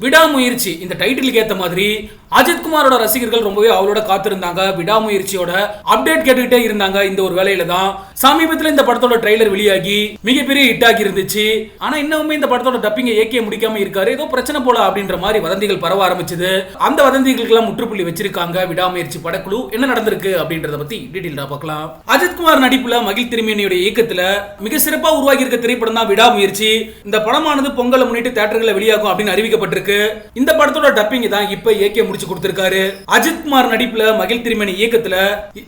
விடாமுயற்சி இந்த டைட்டிலுக்கு ஏத்த மாதிரி அஜித் குமாரோட ரசிகர்கள் ரொம்பவே அவளோட காத்திருந்தாங்க. விடாமுயற்சியோட அப்டேட் கேட்டுக்கிட்டே இருந்தாங்க. இந்த ஒரு வேலையில தான் சமீபத்தில் இந்த படத்தோட ட்ரெய்லர் வெளியாகி மிகப்பெரிய ஹிட் ஆகி இருந்துச்சு. ஆனா இன்னுமே இந்த படத்தோட டப்பிங்கை ஏகே முடிக்காம இருக்காரு, ஏதோ பிரச்சனை போல அப்படின்ற மாதிரி வதந்திகள் பரவ ஆரம்பிச்சது. அந்த வதந்திகளுக்கு எல்லாம் முற்றுப்புள்ளி வச்சிருக்காங்க விடாமுயற்சி படக்குழு. என்ன நடந்திருக்கு அப்படின்றத பத்தி டீடைலா பார்க்கலாம். அஜித் குமார் நடிப்புல மகிழ் திருமேனியோட இயக்கத்துல மிக சிறப்பா உருவாகி இருக்க திரைப்படம் தான் விடாமுயற்சி. இந்த படமானது பொங்கலை முன்னிட்டு தியேட்டர்களை வெளியாகும் அப்படின்னு அறிவிக்கப்பட்டிருக்கு. இந்த படத்தோட டப்பிங் தான் இப்ப ஏகே முடிச்சு கொடுத்திருக்காரு. அஜித் குமார் நடிப்புல மகிழ் திருமேனி இயக்கத்துல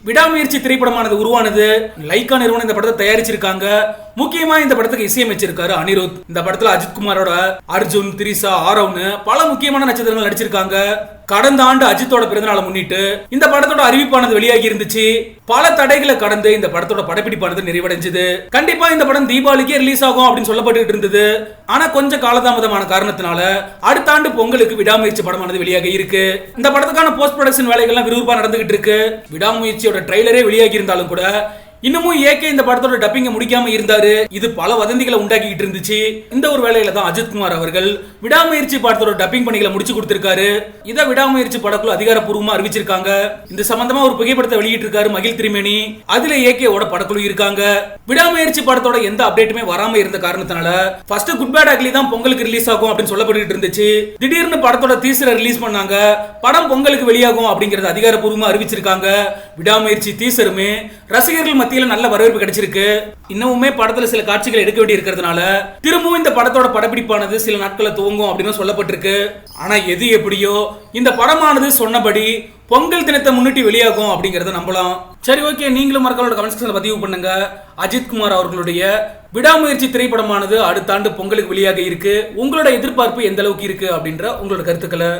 விடாமுயற்சி திரைப்படமானது உருவானது. லைக்கா நிறுவனம் இந்த படத்தை தயாரிச்சிருக்காங்க. முக்கியமா இந்த படத்துக்கு இசையமைச்சிருக்காரு அனிருத். இந்த படத்துல அஜித் குமாரோட அர்ஜுன், திரிசா, ஆரவ்னு பல முக்கியமான நட்சத்திரங்கள் நடிச்சிருக்காங்க. கடந்த ஆண்டு அஜித்தோட பிறந்தநாளை முன்னிட்டு இந்த படத்தோட அறிவிப்பானது வெளியாகி இருந்துச்சு. பல தடைகளை கடந்து இந்த படத்தோட படப்பிடிப்பானது நிறைவடைஞ்சது. கண்டிப்பா இந்த படம் தீபாவளிக்கே ரிலீஸ் ஆகும் அப்படின்னு சொல்லப்பட்டு இருந்தது. ஆனா கொஞ்சம் காலதாமதமான காரணத்தினால அடுத்த ஆண்டு பொங்கலுக்கு விடாமுயற்சி படமானது வெளியாகி இருக்கு. இந்த படத்துக்கான போஸ்ட் ப்ரொடக்ஷன் வேலைகள்லாம் விறுவிறுப்பா நடந்துகிட்டு இருக்கு. விடாமுயற்சியோட ட்ரெய்லரே வெளியாகி இருந்தாலும் கூட இன்னமும் ஏகே இந்த படத்தோட டப்பிங்க முடிக்காம இருந்தாரு. இது பல வதந்திகளை உண்டாக்கிட்டு இருந்துச்சு. இந்த ஒரு வேலையில தான் அஜித் குமார் அவர்கள் விடாமுயற்சி படத்தோட டப்பிங் பணிகளை முடிச்சு கொடுத்திருக்காரு. இத விடாமுயற்சி படக்குழு அதிகாரப்பூர்வமா அறிவிச்சிருக்காங்க. இந்த சம்பந்தமா ஒரு புகைப்படத்தை வெளியிட்டு இருக்காரு மகிழ் திருமேனி. அதுல ஏகேவோட படக்குழு இருக்காங்க. விடாமுயற்சி படத்தோட எந்த அப்டேட்டுமே வராம இருந்த காரணத்தினால ஃபர்ஸ்ட் குட் பேட் அக்லி தான் பொங்கலுக்கு ரிலீஸ் ஆகும் அப்படின்னு சொல்லப்பட்டு இருந்துச்சு. திடீர்னு படத்தோட டீசரை ரிலீஸ் பண்ணாங்க. படம் பொங்கலுக்கு வெளியாகும் அப்படிங்கறது அதிகாரப்பூர்வமா அறிவிச்சிருக்காங்க. விடாமுயற்சி டீசருமே ரசிகர்கள் மத்தியில நல்ல வரவேற்பு கிடைச்சிருக்கு. இன்னமுமே படத்துல சில காட்சிகள் எடுக்க வேண்டி இருக்கிறதுனால திரும்பவும் இந்த படத்தோட படப்பிடிப்பானது சில நாட்களை துவங்கும் அப்படின்னு சொல்லப்பட்டிருக்கு. ஆனா எது எப்படியோ இந்த படமானது சொன்னபடி பொங்கல் தினத்தை முன்னிட்டு வெளியாகும் அப்படிங்கறத நம்பலாம். சரி, ஓகே, நீங்களும் மக்களோட கமெண்ட் செக்ஷன்ல பதிவு பண்ணுங்க. அஜித் குமார் அவர்களுடைய விடாமுயற்சி திரைப்படமானது அடுத்த ஆண்டு பொங்கலுக்கு வெளியாக இருக்கு. உங்களோட எதிர்பார்ப்பு எந்த அளவுக்கு இருக்கு அப்படின்ற உங்களோட கருத்துக்களை